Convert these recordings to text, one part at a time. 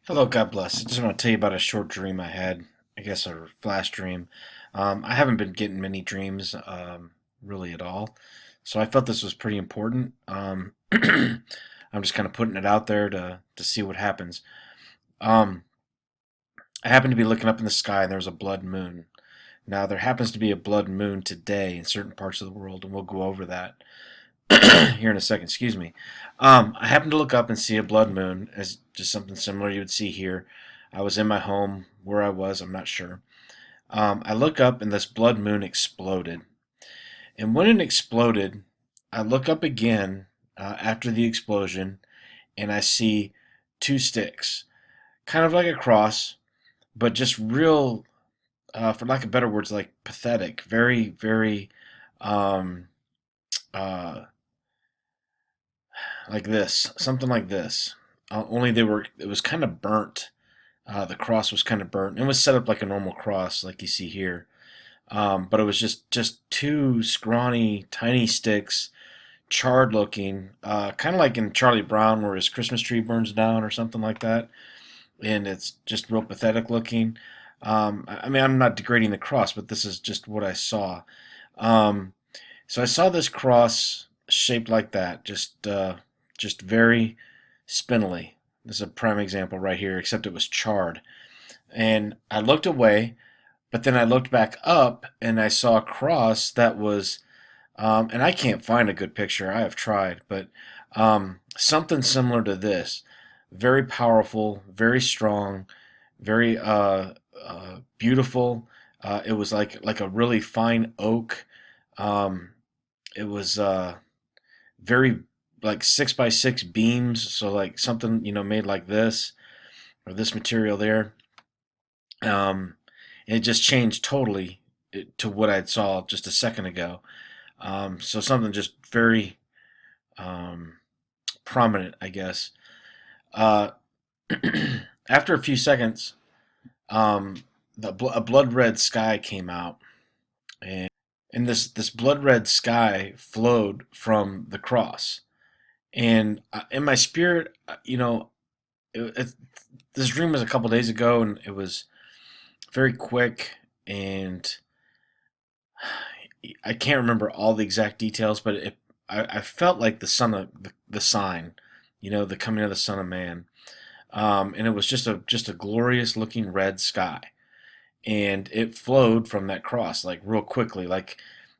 Hello, God bless. I just want to tell you about a short dream I had. I guess a flash dream. I haven't been getting many dreams, really at all, so I felt this was pretty important. I'm just kind of putting it out there to see what happens. Um, I happened to be looking up in the sky, and there was a blood moon. Now there happens to be a blood moon today in certain parts of the world, and we'll go over that here in a second. Excuse me. I happened to look up and see a blood moon as just something similar you would see here. I was in my home where I was. I'm not sure. I look up and this blood moon exploded. And when it exploded, I look up again after the explosion and I see two sticks, kind of like a cross, but just real, for lack of better words, like pathetic. Very, very, um, uh, like this, something like this. Only it was kind of burnt. The cross was kind of burnt. It was set up like a normal cross, like you see here. But it was just two scrawny, tiny sticks, charred looking, kind of like in Charlie Brown, where his Christmas tree burns down or something like that. And it's just real pathetic looking. I mean, I'm not degrading the cross, but this is just what I saw. Um, so I saw this cross shaped like that, just very spindly. This is a prime example right here, except it was charred. And I looked away, but then I looked back up and I saw a cross that was, and I can't find a good picture. I have tried, but something similar to this. Very powerful, very strong, very beautiful. It was like a really fine oak. Um, it was very like 6 by 6 beams, so like something made like this or this material there. Um, and it just changed totally to what I saw just a second ago. So something just very um, prominent, I guess. Uh, After a few seconds, um, a blood red sky came out, and this blood red sky flowed from the cross. And in my spirit, it, this dream was a couple days ago, and it was very quick, and I can't remember all the exact details, but I felt like the son of the sign, the coming of the Son of Man, and it was just a glorious looking red sky, and it flowed from that cross like real quickly, like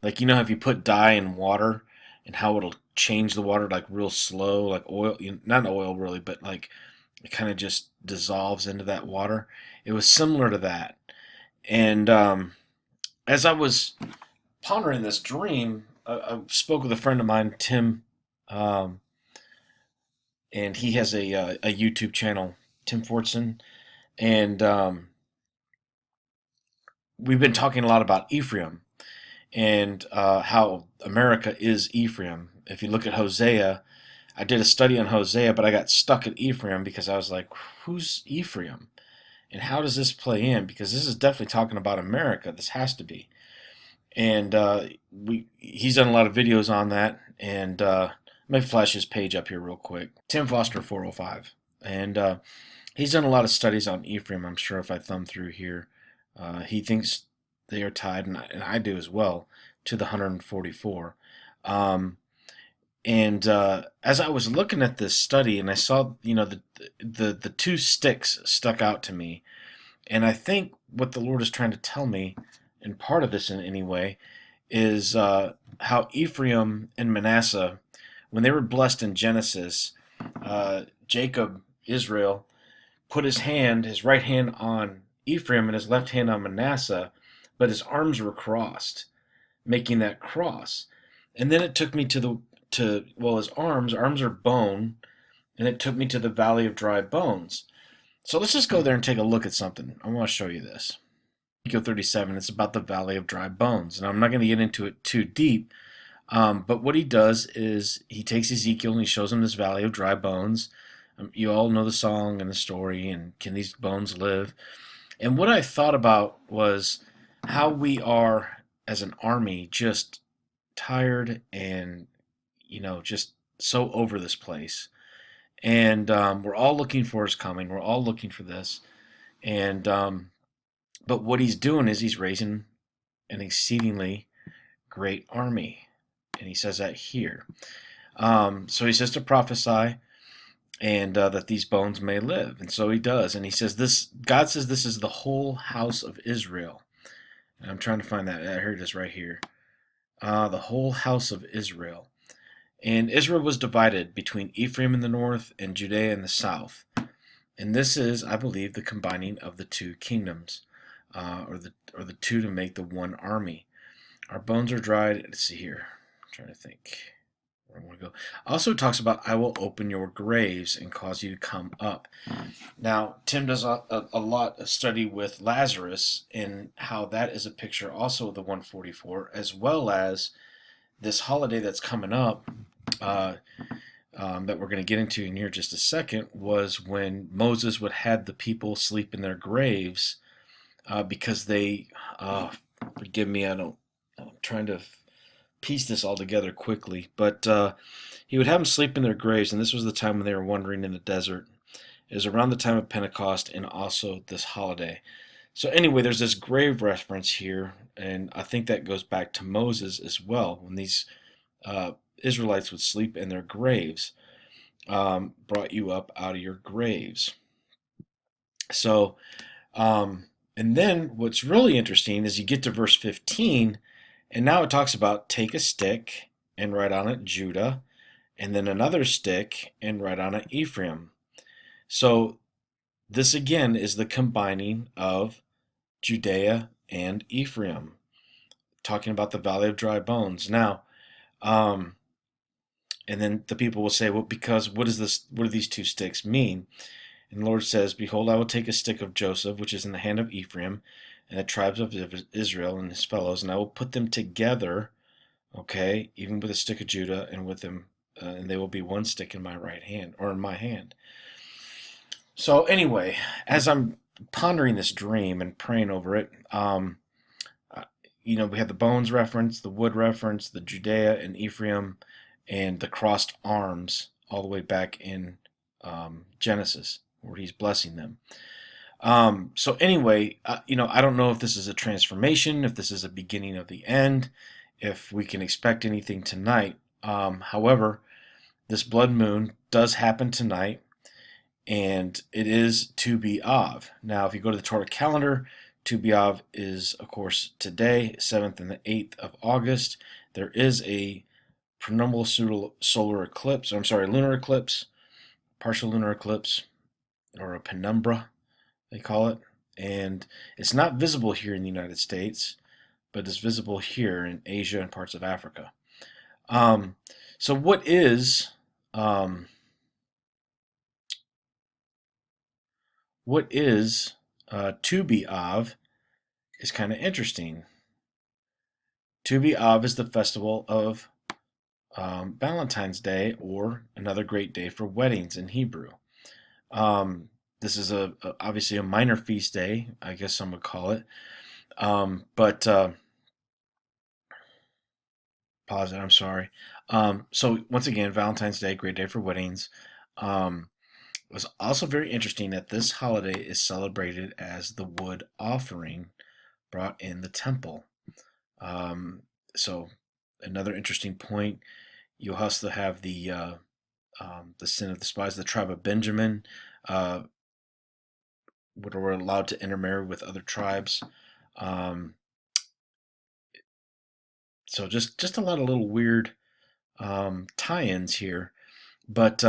if you put dye in water and how it'll change the water like real slow, like oil, not oil really, but like it kind of just dissolves into that water. It was similar to that, and as I was pondering this dream, I spoke with a friend of mine, Tim, um, and he has a YouTube channel, Tim Fortson, and we've been talking a lot about Ephraim and how America is Ephraim. If you look at Hosea, I did a study on Hosea, but I got stuck at Ephraim because I was like, who's Ephraim? And how does this play in? Because this is definitely talking about America. This has to be. And he's done a lot of videos on that. And let me flash his page up here real quick. Tim Foster 405, and he's done a lot of studies on Ephraim. I'm sure if I thumb through here, he thinks they are tied, and I do as well, to the 144. Um, and as I was looking at this study, and I saw the two sticks stuck out to me, and I think what the Lord is trying to tell me, and part of this in any way, is how Ephraim and Manasseh, when they were blessed in Genesis, Jacob, Israel, put his right hand on Ephraim and his left hand on Manasseh, but his arms were crossed, making that cross. And then it took me his arms are bone, and it took me to the valley of dry bones. So let's just go there and take a look at something. I want to show you this. Ezekiel 37, it's about the valley of dry bones. And I'm not going to get into it too deep, but what he does is he takes Ezekiel and he shows him this valley of dry bones. You all know the song and the story, and can these bones live? And what I thought about was how we are as an army just tired and, just so over this place. And we're all looking for his coming. We're all looking for this. And but what he's doing is he's raising an exceedingly great army, and he says that here. So he says to prophesy, and that these bones may live, and so he does. And he says this. God says this is the whole house of Israel. And I'm trying to find that. Here it is, right here. The whole house of Israel. And Israel was divided between Ephraim in the north and Judea in the south. And this is, I believe, the combining of the two kingdoms, or the two to make the one army. Our bones are dried. Let's see here. I'm trying to think where I want to go. Also talks about, I will open your graves and cause you to come up. Now, Tim does a lot of study with Lazarus and how that is a picture also of the 144, as well as this holiday that's coming up, that we're going to get into in here just a second, was when Moses would have the people sleep in their graves, because they, forgive me, I'm trying to piece this all together quickly, but he would have them sleep in their graves, and this was the time when they were wandering in the desert. It was around the time of Pentecost and also this holiday. So anyway, there's this grave reference here, and I think that goes back to Moses as well, when these Israelites would sleep in their graves, brought you up out of your graves. So, and then what's really interesting is you get to verse 15, and now it talks about take a stick and write on it Judah, and then another stick and write on it Ephraim. So this again is the combining of Judea and Ephraim, talking about the valley of dry bones. Now, and then the people will say, well, because what is this? What do these two sticks mean? And the Lord says, behold, I will take a stick of Joseph, which is in the hand of Ephraim, and the tribes of Israel and his fellows, and I will put them together, okay, even with a stick of Judah, and with them, and they will be one stick in my right hand, or in my hand. So anyway, as I'm pondering this dream and praying over it, we have the bones reference, the wood reference, the Judea and Ephraim, and the crossed arms all the way back in Genesis, where he's blessing them. So anyway, I don't know if this is a transformation, if this is a beginning of the end, if we can expect anything tonight. However, this blood moon does happen tonight, and it is Tu B'Av. Now, if you go to the Torah calendar, Tu B'Av is, of course, today, 7th and the 8th of August. There is a penumbral solar eclipse, lunar eclipse, partial lunar eclipse, or a penumbra, they call it. And it's not visible here in the United States, but it's visible here in Asia and parts of Africa. So what is Tu B'Av is kind of interesting. Tu B'Av is the festival of Valentine's Day, or another great day for weddings in Hebrew. This is obviously a minor feast day, I guess some would call it. But pause it. I'm sorry. So once again, Valentine's Day, great day for weddings. It was also very interesting that this holiday is celebrated as the wood offering brought in the temple. So another interesting point. You also have the sin of the spies, the tribe of Benjamin, were allowed to intermarry with other tribes. So just a lot of little weird tie-ins here. But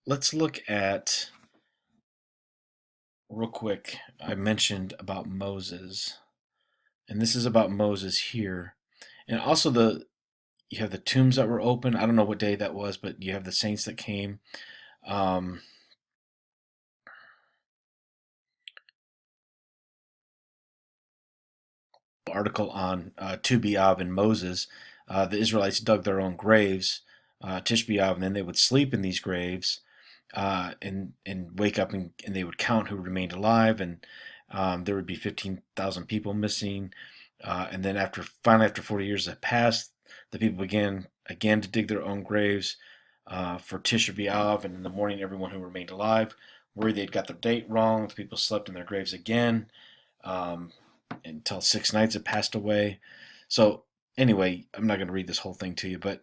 let's look at, real quick, I mentioned about Moses. And this is about Moses here. And also you have the tombs that were open. I don't know what day that was, but you have the saints that came. Article on Tu B'Av and Moses. The Israelites dug their own graves, Tish B'Av, and then they would sleep in these graves, and wake up, and they would count who remained alive, and there would be 15,000 people missing. And then finally after 40 years had passed, the people began again to dig their own graves. for Tisha B'Av, and in the morning, everyone who remained alive, worried they'd got the date wrong. The people slept in their graves again um, until 6 nights had passed away. So, anyway, I'm not going to read this whole thing to you, but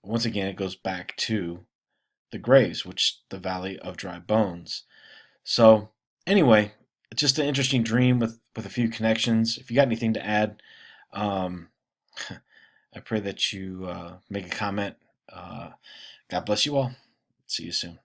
once again, it goes back to the graves, which the Valley of Dry Bones. So, anyway, it's just an interesting dream with a few connections. If you got anything to add, um, I pray that you make a comment. God bless you all. See you soon.